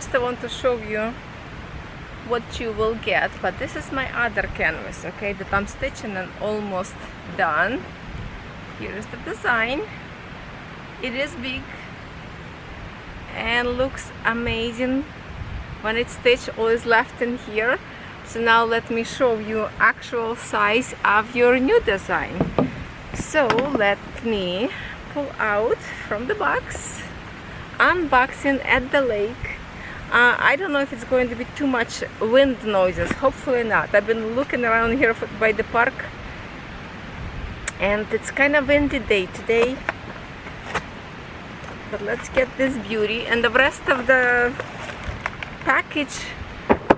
first I want to show you what you will get, but this is my other canvas, okay, that I'm stitching and almost done. Here is the design. It is big and looks amazing when it's stitched. All is left in here. So now let me show you actual size of your new design. So let me pull out from the box. Unboxing at the lake. I don't know if it's going to be too much wind noises. Hopefully not. I've been looking around here by the park and it's kind of windy day today. But let's get this beauty, and the rest of the package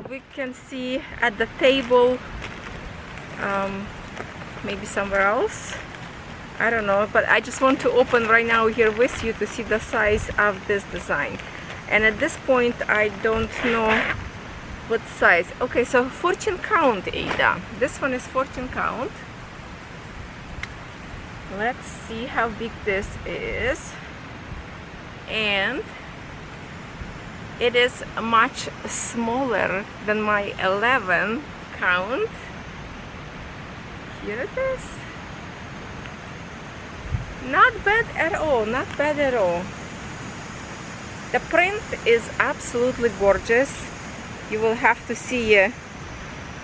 we can see at the table, maybe somewhere else, I don't know, but I just want to open right now here with you to see the size of this design. And at this point I don't know what size. Okay, so 14 count, Ada. This one is 14 count. Let's see how big this is. And it is much smaller than my 11 count. Here it is. Not bad at all, not bad at all. The print is absolutely gorgeous. You will have to see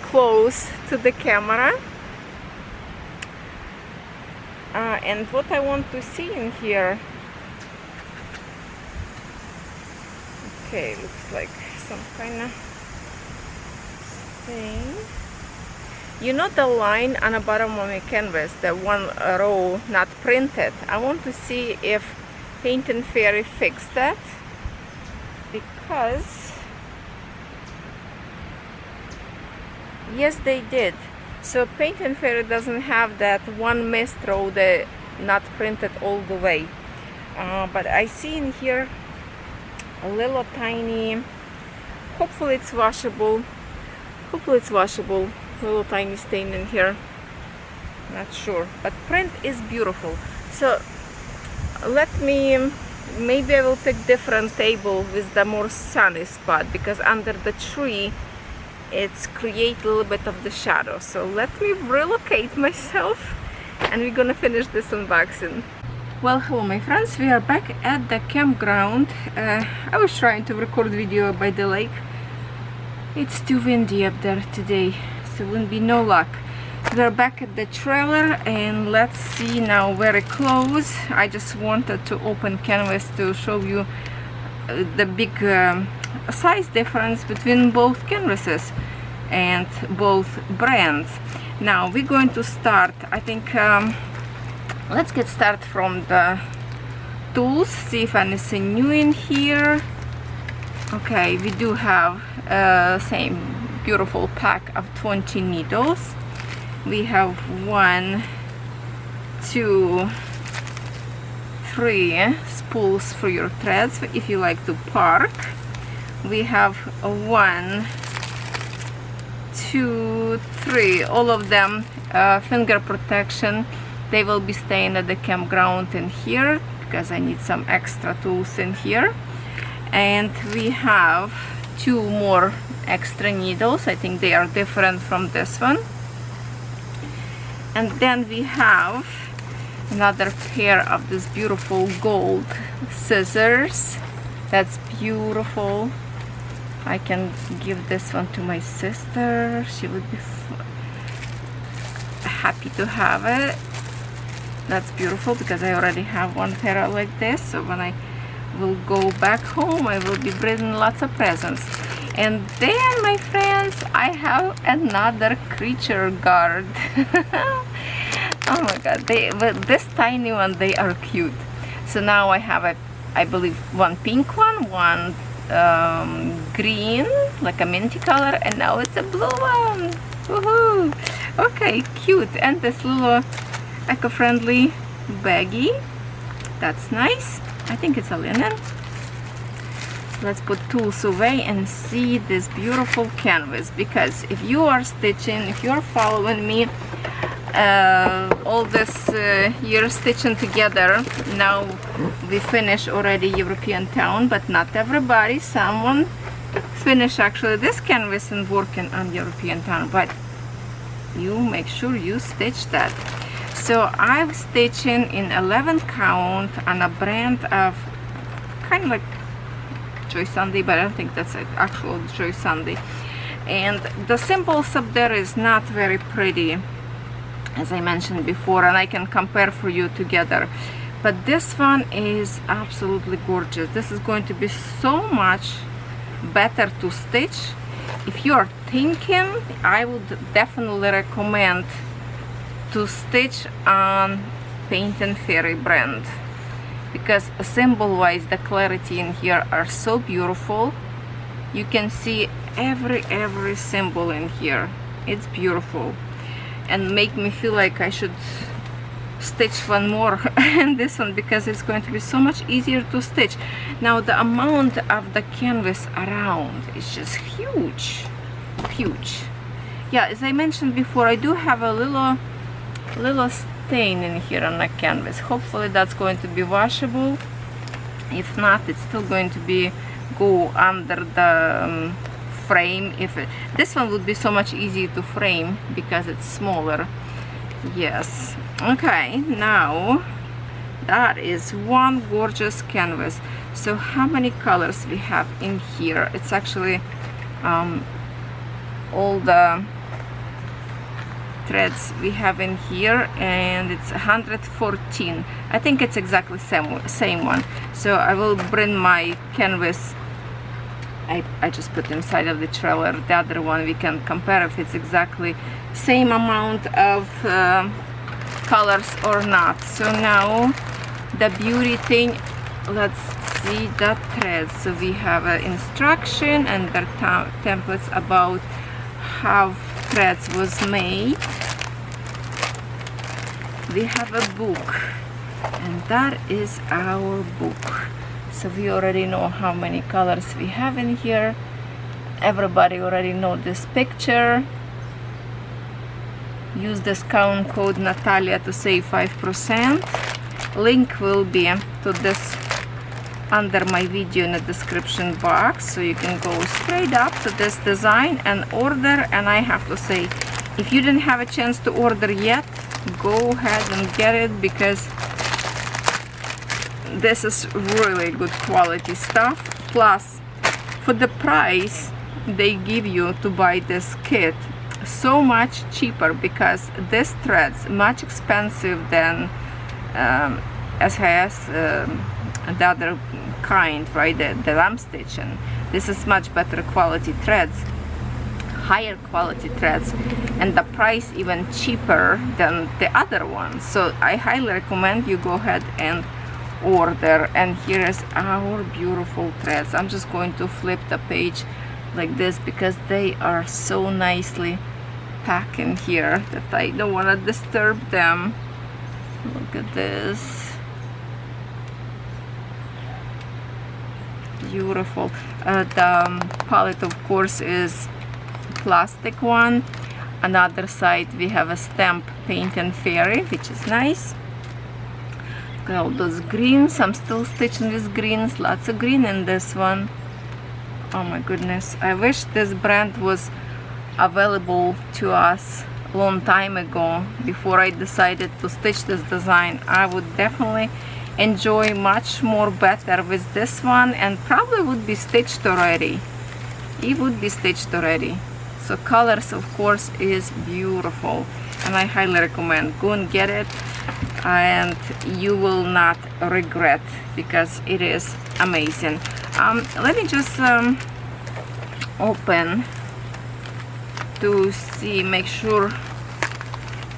close to the camera. And what I want to see in here, okay, looks like some kind of thing. You know the line on the bottom of my canvas, the one row not printed? I want to see if Paint and Fairy fixed that, because yes, they did. So Paint and Fairy doesn't have that one missed row that not printed all the way. But I see in here a little tiny, hopefully it's washable, little tiny stain in here, not sure, but print is beautiful. So let me, maybe I will pick different table with the more sunny spot, because under the tree it's create a little bit of the shadow. So let me relocate myself and we're gonna finish this unboxing. Well, hello my friends, we are back at the campground. I was trying to record video by the lake. It's too windy up there today, so it wouldn't be no luck. We're back at the trailer and let's see now very close. I just wanted to open canvas to show you the big size difference between both canvases and both brands. Now we're going to start, I think, let's get started from the tools, see if anything new in here. Okay, we do have same beautiful pack of 20 needles. We have 1, 2, 3 spools for your threads if you like to park. We have 1, 2, 3, all of them finger protection. They will be staying at the campground in here because I need some extra tools in here. And we have 2 more extra needles. I think they are different from this one. And then we have another pair of this beautiful gold scissors. That's beautiful. I can give this one to my sister. She would be happy to have it. That's beautiful because I already have one pair like this. So when I will go back home, I will be bringing lots of presents. And then, my friends, I have another creature guard. Oh my god, this tiny one, they are cute. So now I have I believe one pink one green, like a minty color, and now it's a blue one. Woohoo! Okay, cute. And this little eco-friendly baggie. That's nice. I think it's a linen. So let's put tools away and see this beautiful canvas, because if you are stitching, if you're following me all this year stitching together, now we finish already European town, but not everybody. Someone finish actually this canvas and working on European town, but you make sure you stitch that. So I'm stitching in 11 count on a brand of kind of like Joy Sunday, but I don't think that's an actual Joy Sunday. And the symbols up there is not very pretty, as I mentioned before, and I can compare for you together. But this one is absolutely gorgeous. This is going to be so much better to stitch. If you are thinking, I would definitely recommend to stitch on Paint and Fairy brand, because symbol wise the clarity in here are so beautiful. You can see every symbol in here. It's beautiful and make me feel like I should stitch one more in this one, because it's going to be so much easier to stitch. Now the amount of the canvas around is just huge. Yeah, as I mentioned before, I do have a little stain in here on the canvas. Hopefully that's going to be washable. If not, it's still going to be go under the frame. This one would be so much easier to frame because it's smaller. Yes. Okay, now that is one gorgeous canvas. So how many colors we have in here? It's actually all the threads we have in here, and it's 114. I think it's exactly same one. So I will bring my canvas. I just put inside of the trailer. The other one we can compare if it's exactly same amount of colors or not. So now the beauty thing, let's see the threads. So we have an instruction and the templates about how threads was made. We have a book, and that is our book. So we already know how many colors we have in here. Everybody already know this picture. Use discount code Natalia to save 5%. Link will be to this under my video in the description box, so you can go straight up to this design and order. And I have to say, if you didn't have a chance to order yet, go ahead and get it, because this is really good quality stuff. Plus, for the price they give you to buy this kit, so much cheaper, because this thread's much expensive than SHS, the other kind, right, the I'm stitching. This is much better quality threads, higher quality threads, and the price even cheaper than the other ones. So I highly recommend you go ahead and order. And here is our beautiful threads. I'm just going to flip the page like this because they are so nicely packed in here that I don't want to disturb them. Look at this. Beautiful. The palette, of course, is plastic one. Another side we have a stamp Paint and Fairy, which is nice. Look at all those greens. I'm still stitching with greens. Lots of green in this one. Oh my goodness, I wish this brand was available to us a long time ago. Before I decided to stitch this design, I would definitely enjoy much more better with this one, and probably would be stitched already. It would be stitched already. So colors, of course, is beautiful, and I highly recommend go and get it, and you will not regret, because it is amazing. Let me just open to see, make sure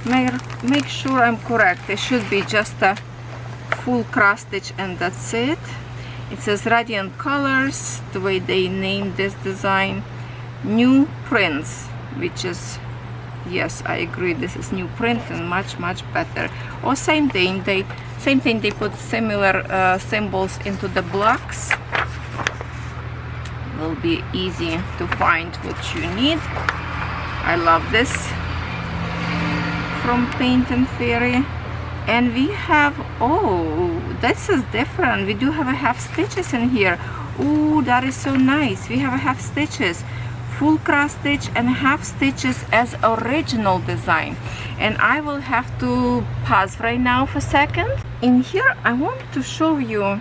I'm correct. It should be just a full cross stitch and that's it. It says Radiant Colors, the way they named this design. New prints, which is, yes, I agree, this is new print and much better. Or same thing, they put similar symbols into the blocks. Will be easy to find what you need. I love this from Paint and Fairy. And we have, oh, this is different. We do have a half stitches in here. Ooh, that is so nice. We have half stitches, full cross stitch and half stitches as original design. And I will have to pause right now for a second. In here I want to show you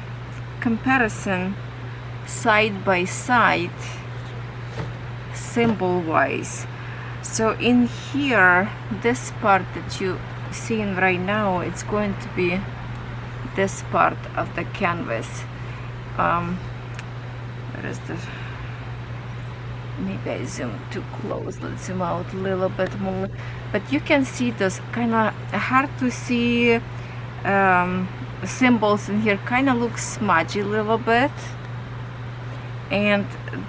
comparison side by side, symbol wise. So in here, this part that you seeing right now, it's going to be this part of the canvas. Where is the, maybe I zoom too close. Let's zoom out a little bit more, but you can see those kind of hard to see symbols in here, kind of look smudgy a little bit, and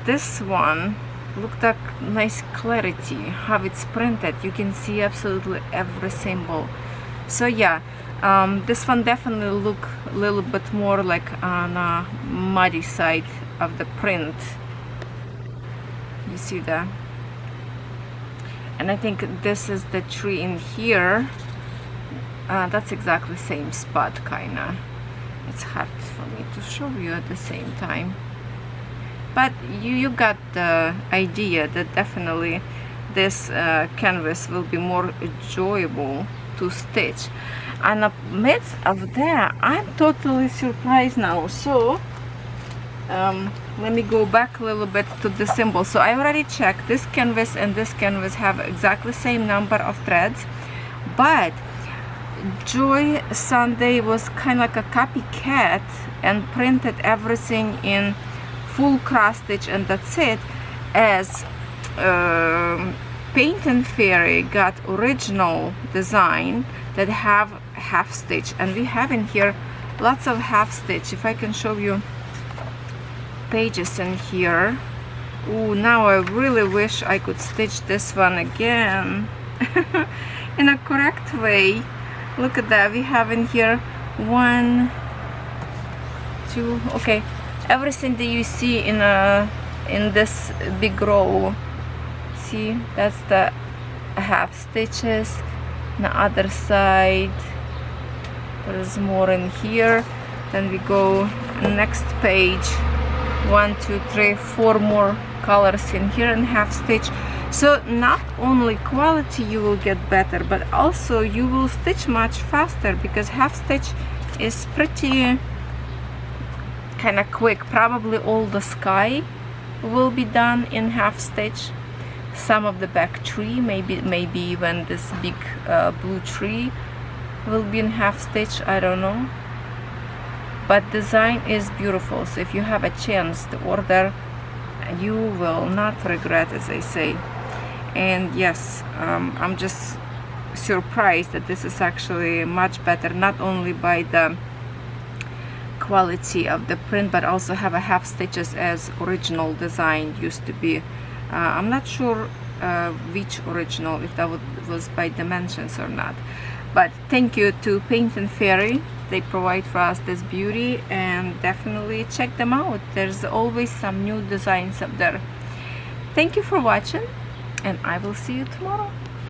this one looked like nice clarity how it's printed. You can see absolutely every symbol. So yeah, this one definitely look a little bit more like on a muddy side of the print. You see that? And I think this is the tree in here. That's exactly the same spot, kinda. It's hard for me to show you at the same time, but you got the idea that definitely this canvas will be more enjoyable to stitch. And amidst of that, I'm totally surprised now. So let me go back a little bit to the symbol. So I already checked, this canvas and this canvas have exactly the same number of threads, but Joy Sunday was kind of like a copycat and printed everything in full cross stitch, and that's it, as Paint and Fairy got original design that have half stitch, and we have in here lots of half stitch. If I can show you pages in here. Ooh, now I really wish I could stitch this one again in a correct way. Look at that, we have in here 1, 2, okay, everything that you see in this big row. See, that's the half stitches. On the other side there's more in here. Then we go next page, 1, 2, 3, 4 more colors in here and half stitch. So not only quality you will get better, but also you will stitch much faster, because half stitch is pretty kind of quick. Probably all the sky will be done in half stitch, some of the back tree, maybe even this big blue tree will be in half stitch, I don't know. But design is beautiful, so if you have a chance to order, you will not regret, as I say. And yes, I'm just surprised that this is actually much better, not only by the quality of the print, but also have a half stitches as original design used to be. I'm not sure which original, if that was by dimensions or not. But thank you to Paint and Fairy. They provide for us this beauty, and definitely check them out. There's always some new designs up there. Thank you for watching, and I will see you tomorrow.